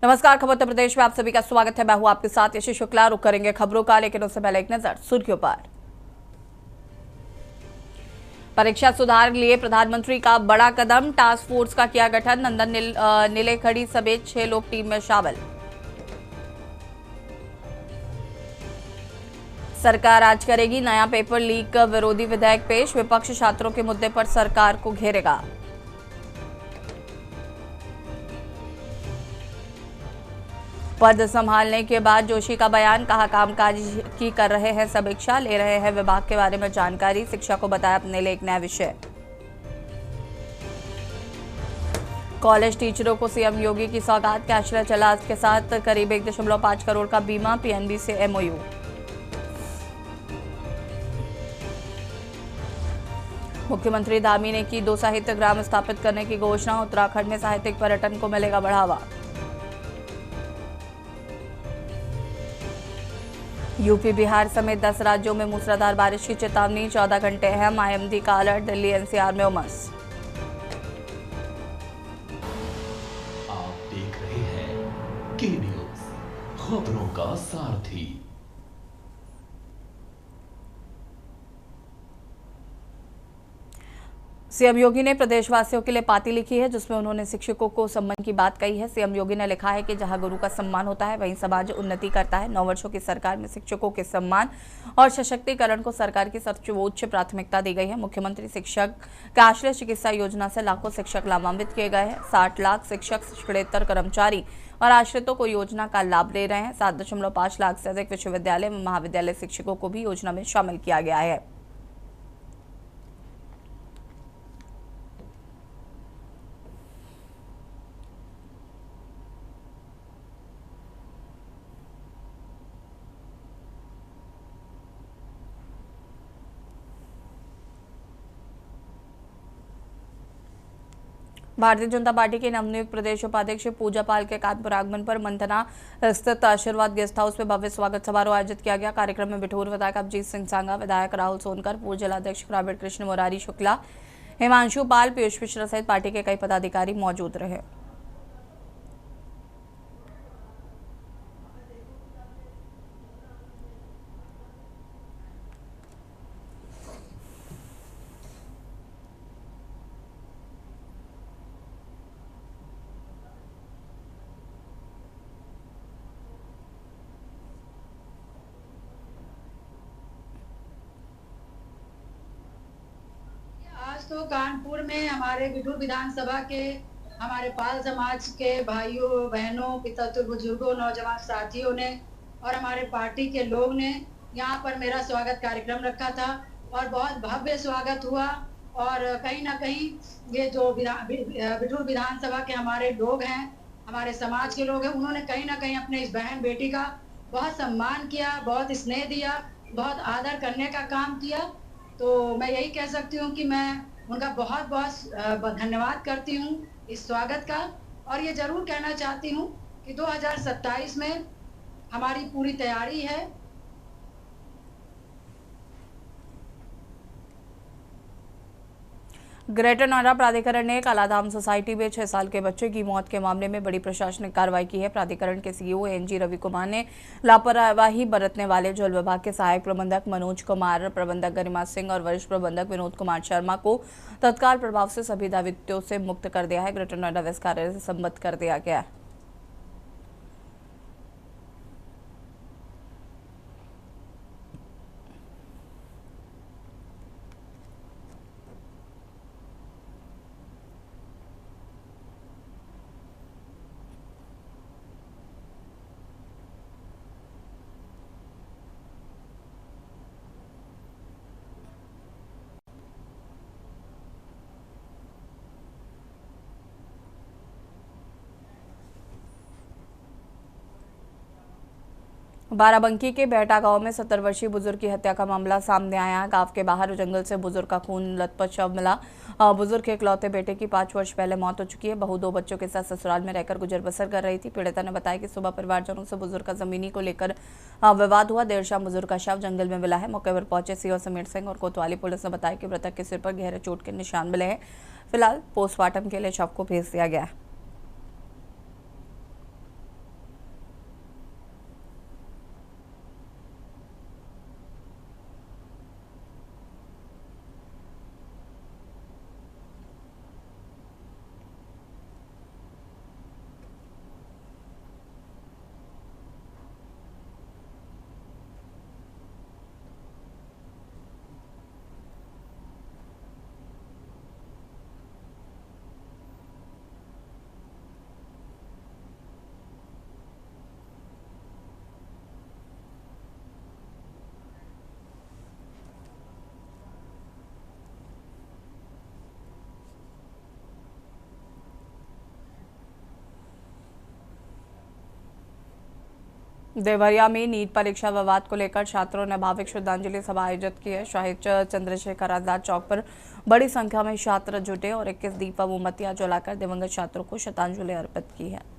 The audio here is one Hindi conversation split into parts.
नमस्कार, खबर उत्तर प्रदेश में आप सभी का स्वागत है। मैं हूं आपके साथ यशी शुक्ला। रुक करेंगे खबरों का, लेकिन उससे पहले एक नजर सुर्खियों पर। परीक्षा सुधार लिए प्रधानमंत्री का बड़ा कदम, टास्क फोर्स का किया गठन। नंदन नीलेखड़ी समेत 6 लोग टीम में शामिल। सरकार आज करेगी नया पेपर लीक विरोधी विधेयक पेश। विपक्ष छात्रों के मुद्दे पर सरकार को घेरेगा। पद संभालने के बाद जोशी का बयान, कहा कामकाज की कर रहे हैं समीक्षा, ले रहे हैं विभाग के बारे में जानकारी। शिक्षा को बताया अपने लिए एक नया विषय। कॉलेज टीचरों को सीएम योगी की सौगात, कैशलेस इलाज के साथ करीब 1.5 करोड़ का बीमा। पीएनबी से एमओयू। मुख्यमंत्री धामी ने की 2 साहित्य ग्राम स्थापित करने की घोषणा। उत्तराखंड में साहित्यिक पर्यटन को मिलेगा बढ़ावा। यूपी बिहार समेत 10 राज्यों में मूसलाधार बारिश की चेतावनी। 14 घंटे अहम आईएमडी का अलर्ट। दिल्ली एनसीआर में उमस। आप देख रहे हैं के न्यूज, खबरों का सारथी। सीएम योगी ने प्रदेशवासियों के लिए पाती लिखी है, जिसमें उन्होंने शिक्षकों को सम्मान की बात कही है। सीएम योगी ने लिखा है कि जहां गुरु का सम्मान होता है वहीं समाज उन्नति करता है। 9 वर्षों की सरकार में शिक्षकों के सम्मान और सशक्तिकरण को सरकार की सर्वोच्च प्राथमिकता दी गई है। मुख्यमंत्री शिक्षक कैशलेस चिकित्सा योजना से लाखों शिक्षक लाभान्वित किए गए हैं। 60 लाख शिक्षक, शिक्षणेतर कर्मचारी और आश्रितों को योजना का लाभ ले रहे हैं। 7.5 लाख से अधिक विश्वविद्यालय व महाविद्यालय शिक्षकों को भी योजना में शामिल किया गया है। भारतीय जनता पार्टी के नवनियुक्त प्रदेश उपाध्यक्ष पूजा पाल के कानपुर आगमन पर मंथना स्थित आशीर्वाद गेस्ट हाउस में भव्य स्वागत समारोह आयोजित किया गया। कार्यक्रम में बिठूर विधायक अभिजीत सिंह सांगा, विधायक राहुल सोनकर, पूर्व जिलाध्यक्ष ग्रामीण कृष्ण मुरारी शुक्ला, हिमांशु पाल, पीयूष मिश्रा सहित पार्टी के कई पदाधिकारी मौजूद रहे। आज तो कानपुर में हमारे बिठूर विधानसभा के हमारे पाल समाज के भाइयों बहनों, पितृ बुजुर्गों, नौजवान साथियों ने और हमारे पार्टी के लोग ने यहाँ पर मेरा स्वागत कार्यक्रम रखा था और बहुत भव्य स्वागत हुआ। और कहीं ना कहीं ये जो बिठूर विधानसभा के हमारे लोग हैं, हमारे समाज के लोग हैं, उन्होंने कहीं ना कहीं अपने इस बहन बेटी का बहुत सम्मान किया, बहुत स्नेह दिया, बहुत आदर करने का काम किया। तो मैं यही कह सकती हूँ कि मैं उनका बहुत बहुत धन्यवाद करती हूँ इस स्वागत का। और ये जरूर कहना चाहती हूँ कि 2027 में हमारी पूरी तैयारी है। ग्रेटर नोएडा प्राधिकरण ने कालाधाम सोसाइटी में 6 साल के बच्चे की मौत के मामले में बड़ी प्रशासनिक कार्रवाई की है। प्राधिकरण के सीईओ एनजी रवि कुमार ने लापरवाही बरतने वाले जल विभाग के सहायक प्रबंधक मनोज कुमार, प्रबंधक गरिमा सिंह और वरिष्ठ प्रबंधक विनोद कुमार शर्मा को तत्काल प्रभाव से सभी दायित्वों से मुक्त कर दिया है। ग्रेटर नोएडा वेस्ट कार्यालय से संबद्ध कर दिया गया है। बाराबंकी के बेहटा गांव में 70 वर्षीय बुजुर्ग की हत्या का मामला सामने आया। गांव के बाहर जंगल से बुजुर्ग का खून लथपथ शव मिला। बुजुर्ग के इकलौते बेटे की 5 वर्ष पहले मौत हो चुकी है। बहू 2 बच्चों के साथ ससुराल में रहकर गुजर बसर कर रही थी। पीड़िता ने बताया कि सुबह परिवारजनों से बुजुर्ग का जमीनी को लेकर विवाद हुआ। देर शाम बुजुर्ग का शव जंगल में मिला है। मौके पर पहुंचे सीओ समीर सिंह और कोतवाली पुलिस ने बताया कि मृतक के सिर पर गहरे चोट के निशान मिले हैं। फिलहाल पोस्टमार्टम के लिए शव को भेज दिया गया है। देवरिया में नीट परीक्षा विवाद को लेकर छात्रों ने भावुक श्रद्धांजलि सभा आयोजित की है। शहीद चंद्रशेखर आजाद चौक पर बड़ी संख्या में छात्र जुटे और 21 दीप व मोमबत्तियां जलाकर दिवंगत छात्रों को श्रद्धांजलि अर्पित की है।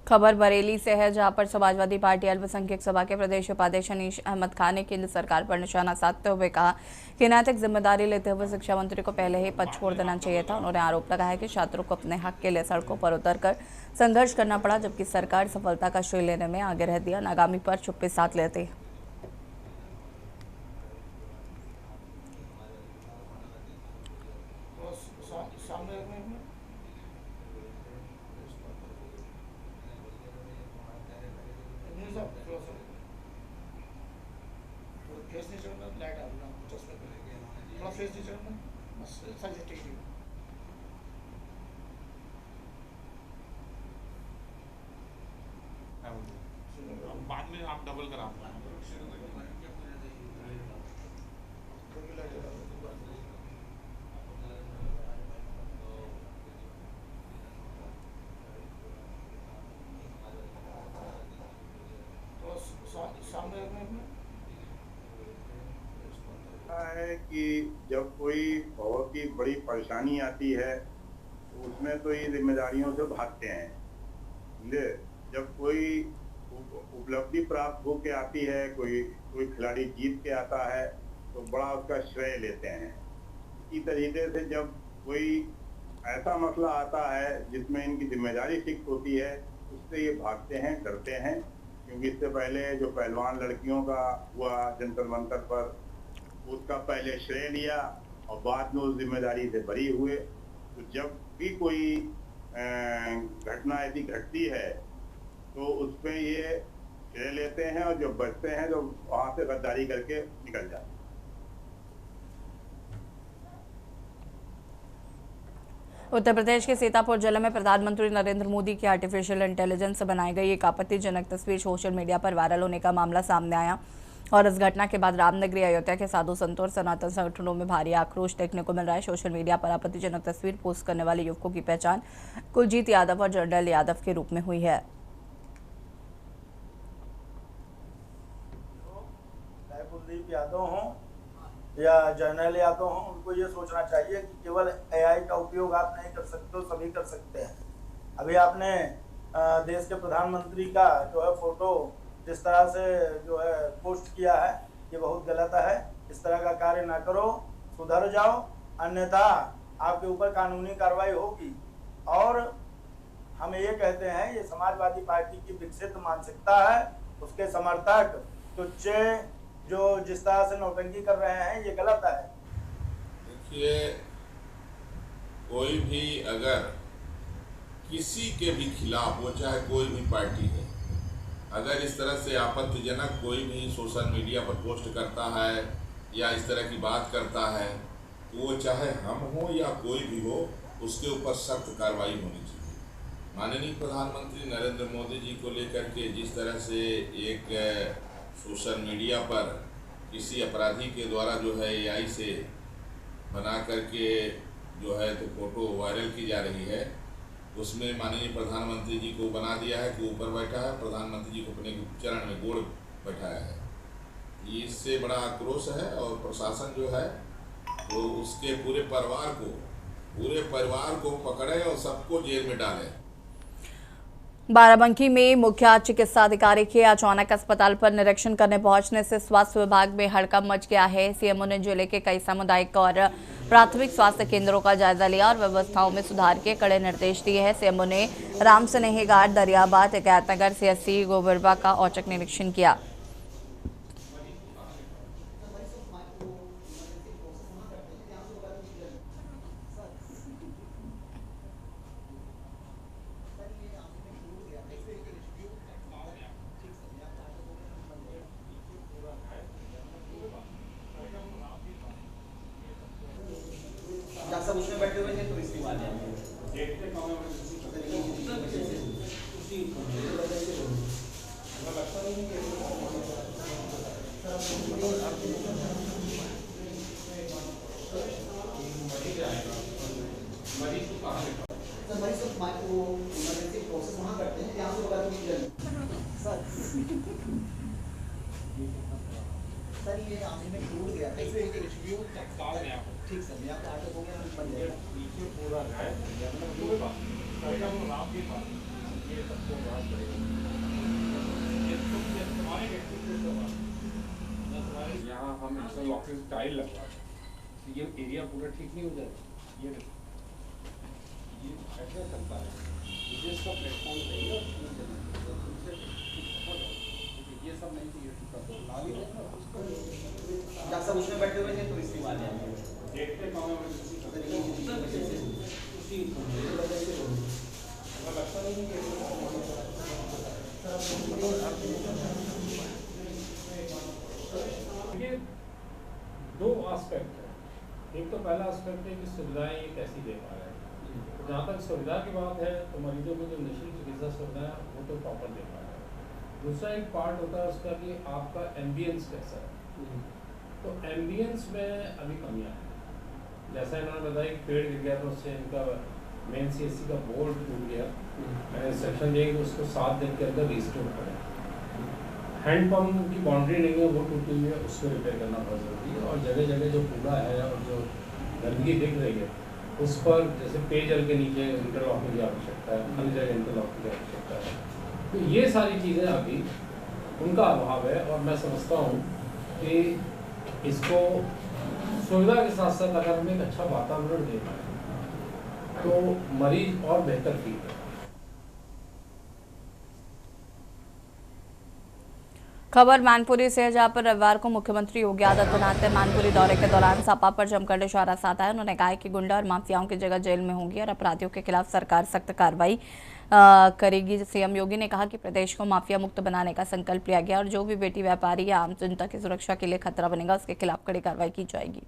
खबर बरेली से है, जहां पर समाजवादी पार्टी अल्पसंख्यक सभा के प्रदेश उपाध्यक्ष अनीश अहमद खान ने केंद्र सरकार पर निशाना साधते हुए कहा कि नैतिक जिम्मेदारी लेते हुए शिक्षा मंत्री को पहले ही पद छोड़ देना चाहिए था। उन्होंने आरोप लगाया कि छात्रों को अपने हक के लिए सड़कों पर उतरकर संघर्ष करना पड़ा, जबकि सरकार सफलता का श्रेय लेने में आगे रहती है, नाकामी पर चुप्पी साध लेती। बाद में आप डबल करा है कि जब कोई बहुत ही बड़ी परेशानी आती है तो उसमें तो ये जिम्मेदारियों से भागते हैं। जब कोई उपलब्धि प्राप्त होके आती है, कोई खिलाड़ी जीत के आता है तो बड़ा उसका श्रेय लेते हैं। इसी तरीके से जब कोई ऐसा मसला आता है जिसमें इनकी जिम्मेदारी फिक्स होती है, उससे ये भागते हैं, डरते हैं। क्योंकि इससे पहले जो पहलवान लड़कियों का हुआ जंतर मंतर पर, उसका पहले श्रेय लिया और बाद में उस जिम्मेदारी से बरी हुए। तो जब भी कोई घटना यदि घटती है तो उसमें ये श्रेय लेते हैं और जब बचते हैं तो वहां से गद्दारी करके निकल जाते हैं। उत्तर प्रदेश के सीतापुर जिले में प्रधानमंत्री नरेंद्र मोदी की आर्टिफिशियल इंटेलिजेंस से बनाई गई एक आपत्तिजनक तस्वीर सोशल मीडिया पर वायरल होने का मामला सामने आया और इस घटना के बाद रामनगरी अयोध्या के साधु संतों और सनातन संगठनों में भारी आक्रोश देखने को मिल रहा है। सोशल मीडिया पर आपत्तिजनक तस्वीर पोस्ट करने वाले युवकों की पहचान कुलजीत यादव और जनरल यादव के रूप में हुई है। कुलदीप यादव हों या जनरल यादव हों, उनको ये सोचना चाहिए कि केवल एआई का उपयोग आप नहीं कर सकते हो, सभी कर सकते हैं। अभी आपने देश के प्रधानमंत्री का जो है फोटो जिस तरह से जो है पोस्ट किया है, ये बहुत गलत है। इस तरह का कार्य ना करो, सुधर जाओ, अन्यथा आपके ऊपर कानूनी कार्रवाई होगी। और हम ये कहते हैं, ये समाजवादी पार्टी की विकसित मानसिकता है, उसके समर्थक तुच्चे जो जिस तरह से नौटंकी कर रहे हैं, ये गलत है। देखिए, कोई भी अगर किसी के भी खिलाफ हो, चाहे कोई भी पार्टी है, अगर इस तरह से आपत्तिजनक कोई भी सोशल मीडिया पर पोस्ट करता है या इस तरह की बात करता है, तो वो चाहे हम हो या कोई भी हो, उसके ऊपर सख्त कार्रवाई होनी चाहिए। माननीय प्रधानमंत्री नरेंद्र मोदी जी को लेकर के जिस तरह से एक सोशल मीडिया पर किसी अपराधी के द्वारा जो है एआई से बना करके जो है तो फोटो वायरल की जा रही है, उसमें माननीय प्रधानमंत्री जी को बना दिया है कि ऊपर बैठा है, प्रधानमंत्री जी को अपने चरण में गोड़ बैठाया है। इससे बड़ा आक्रोश है और प्रशासन जो है वो उसके पूरे परिवार को पकड़े और सबको जेल में डाले। बाराबंकी में मुख्य चिकित्सा अधिकारी के अचानक अस्पताल पर निरीक्षण करने पहुंचने से स्वास्थ्य विभाग में हड़कंप मच गया है। सीएमओ ने जिले के कई सामुदायिक और प्राथमिक स्वास्थ्य केंद्रों का जायजा लिया और व्यवस्थाओं में सुधार के कड़े निर्देश दिए हैं। सीएमओ ने राम स्नेही घाट, दरियाबाद, हिकायतनगर, सीएससी गोबरबा का औचक निरीक्षण किया। सब उसमें बैठे हुए थे तो इसकी बात है मरीज को इमरजेंसी प्रोसेस वहाँ करते हैं यहाँ से बता दीजिए सर ये आखिर में टूट गया था इसमें एक रिव्यू तत्काल में आपको ठीक सर मैं आपको आगे हो गया बन जाएगा नीचे पूरा है कोई बात नहीं हम आप के पास ये सबको बात करेंगे ये तुम्हारे व्यक्ति से यहाँ हम इंटरलॉकिंग टाइल लगवा ये एरिया पूरा ठीक नहीं हो जाएगा ये ऐसा चलता है मुझे इसका प्लेटफॉर्म चाहिए ये सब नहीं चाहिए सब उसमें बैठे हुए थे तो इसकी बात है देखते ये दो एस्पेक्ट है। एक तो पहला एस्पेक्ट है कि सुविधाएं ये कैसी दे पा रहे हैं। जहाँ तक सुविधा की बात है तो मरीजों को जो निःशुल्क चिकित्सा सुविधा है वो तो प्रॉपर दे पा रहे हैं। दूसरा एक पार्ट होता है उसका कि आपका एम्बियंस कैसा है। तो एम्बियंस में अभी कमियां हैं। जैसा इन्होंने बताया कि पेड़ गिर गया तो उससे इनका मेन सीएससी का बोर्ड टूट गया। मैंने इंस्ट्रक्शन दिया कि उसको 7 दिन के अंदर रिस्टोर करें। हैंडपम्प की बाउंड्री नहीं है वो टूटी हुई है, उसको रिपेयर करना बहुत ज़रूरी है। और जगह जगह जो कूड़ा है और जो गंदगी दिख रही है उस पर जैसे पेयजल के नीचे इंटरलॉकिंग की आवश्यकता है, अन्य जगह इंटरलॉकिंग की आवश्यकता है। तो ये सारी चीज़ें अभी उनका अभाव है और मैं समझता हूँ कि इसको सुविधा के साथ साथ अगर हम एक अच्छा वातावरण दे पाए तो मरीज और बेहतर फील करे। खबर मैनपुरी से है, जहां पर रविवार को मुख्यमंत्री योगी आदित्यनाथ ने मैनपुरी दौरे के दौरान सपा पर जमकर निशाना साधा है। उन्होंने कहा कि गुंडा और माफियाओं की जगह जेल में होंगी और अपराधियों के खिलाफ सरकार सख्त कार्रवाई करेगी। सीएम योगी ने कहा कि प्रदेश को माफिया मुक्त बनाने का संकल्प लिया गया और जो भी बेटी व्यापारी या आम जनता की सुरक्षा के लिए खतरा बनेगा उसके खिलाफ कड़ी कार्रवाई की जाएगी।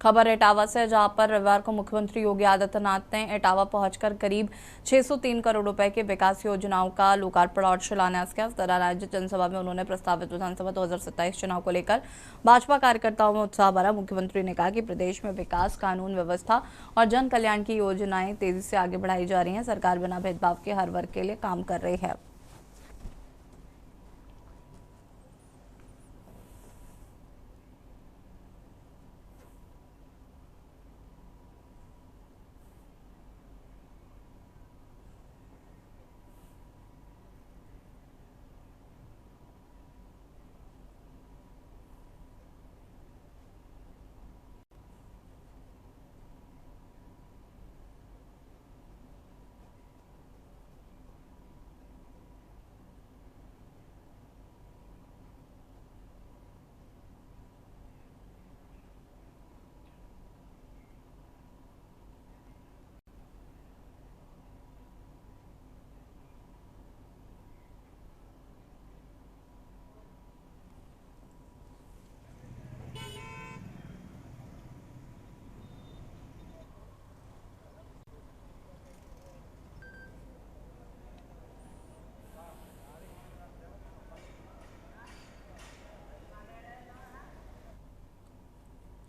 खबर इटावा से, जहां पर रविवार को मुख्यमंत्री योगी आदित्यनाथ ने इटावा पहुंचकर करीब 603 करोड़ रुपए के विकास योजनाओं का लोकार्पण और शिलान्यास किया। इस दौरान आयोजित जनसभा में उन्होंने प्रस्तावित विधानसभा 2027 चुनाव को लेकर भाजपा कार्यकर्ताओं में उत्साह भरा। मुख्यमंत्री ने कहा कि प्रदेश में विकास, कानून व्यवस्था और जन कल्याण की योजनाएं तेजी से आगे बढ़ाई जा रही हैं। सरकार बिना भेदभाव के हर वर्ग के लिए काम कर रही है।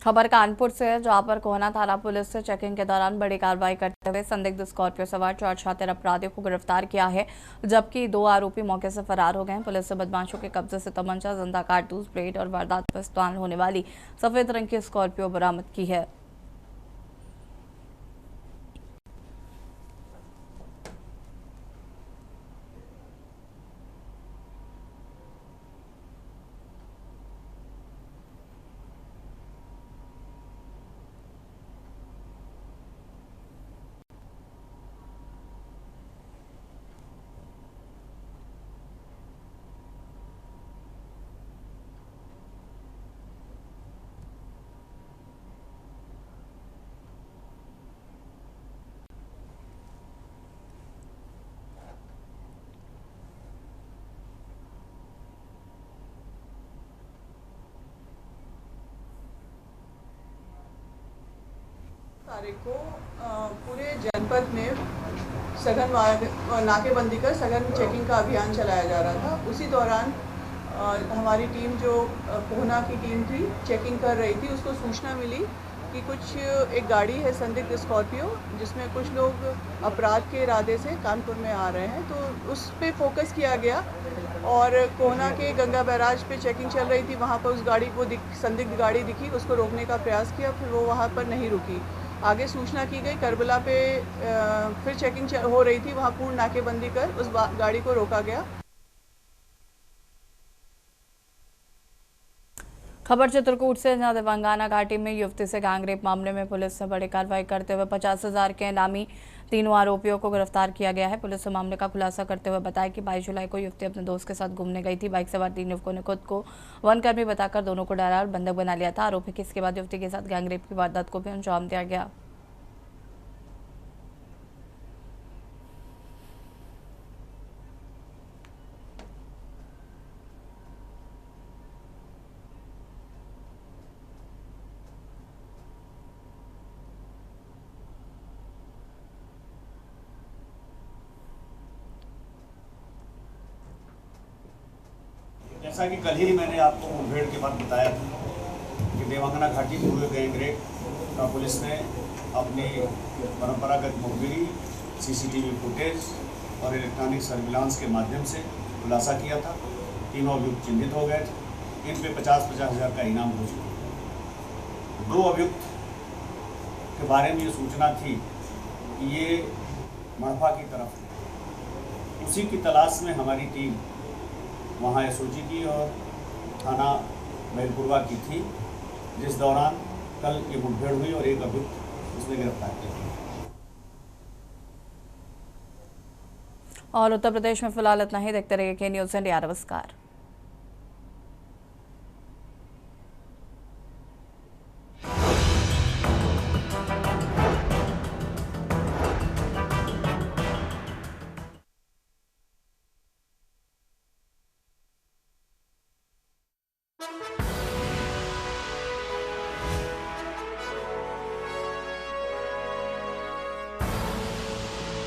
खबर कानपुर से है, जहां पर कोहना थाना पुलिस से चेकिंग के दौरान बड़ी कार्रवाई करते हुए संदिग्ध स्कॉर्पियो सवार 4 शातिर अपराधियों को गिरफ्तार किया है, जबकि 2 आरोपी मौके से फरार हो गए हैं। पुलिस ने बदमाशों के कब्जे से तमंचा, जिंदा कारतूस, ब्लेड और वारदात में इस्तेमाल होने वाली सफेद रंग की स्कॉर्पियो बरामद की है। तारीख को पूरे जनपद में सघन नाकेबंदी कर सघन चेकिंग का अभियान चलाया जा रहा था। उसी दौरान हमारी टीम जो कोहना की टीम थी चेकिंग कर रही थी, उसको सूचना मिली कि एक गाड़ी है संदिग्ध स्कॉर्पियो, जिसमें कुछ लोग अपराध के इरादे से कानपुर में आ रहे हैं, तो उस पे फोकस किया गया और कोहना के गंगा बैराज पे चेकिंग चल रही थी। वहाँ पर उस गाड़ी को संदिग्ध गाड़ी दिखी, उसको रोकने का प्रयास किया, फिर वो वहाँ पर नहीं रुकी। आगे सूचना की गई, करबला पे फिर चेकिंग हो रही थी, वहाँ पूर्ण नाकेबंदी कर उस गाड़ी को रोका गया। खबर चित्रकूट से, जहां देवंगाना घाटी में युवती से गैंगरेप मामले में पुलिस ने बड़ी कार्रवाई करते हुए 50,000 के इनामी 3 आरोपियों को गिरफ्तार किया गया है। पुलिस ने मामले का खुलासा करते हुए बताया कि 22 जुलाई को युवती अपने दोस्त के साथ घूमने गई थी। बाइक सवार 3 युवकों ने खुद को वनकर्मी बताकर दोनों को डरा और बंधक बना लिया था। आरोपी की इसके बाद युवती के साथ गैंगरेप की वारदात को भी अंजाम दिया गया। जैसा कि कल ही मैंने आपको मुठभेड़ के बाद बताया था कि देवंगना घाटी में हुए गैंगरेप का पुलिस ने अपनी परंपरागत मुखबिरी, सीसीटीवी फुटेज और इलेक्ट्रॉनिक सर्विलांस के माध्यम से खुलासा किया था। 3 अभियुक्त चिन्हित हो गए थे। इन पे 50-50 हज़ार का इनाम हो चुका। 2 अभियुक्त के बारे में ये सूचना थी कि ये मड़फा की तरफ है। उसी की तलाश में हमारी टीम वहाँ एसओजी की और थाना महलपुरवा की थी, जिस दौरान कल ये मुठभेड़ हुई और एक अभियुक्त उसमें गिरफ्तार किया। और उत्तर प्रदेश में फिलहाल इतना ही। देखते रहिए के न्यूज़ इंडिया। नमस्कार।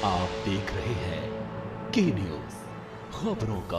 आप देख रहे हैं के न्यूज़, खबरों का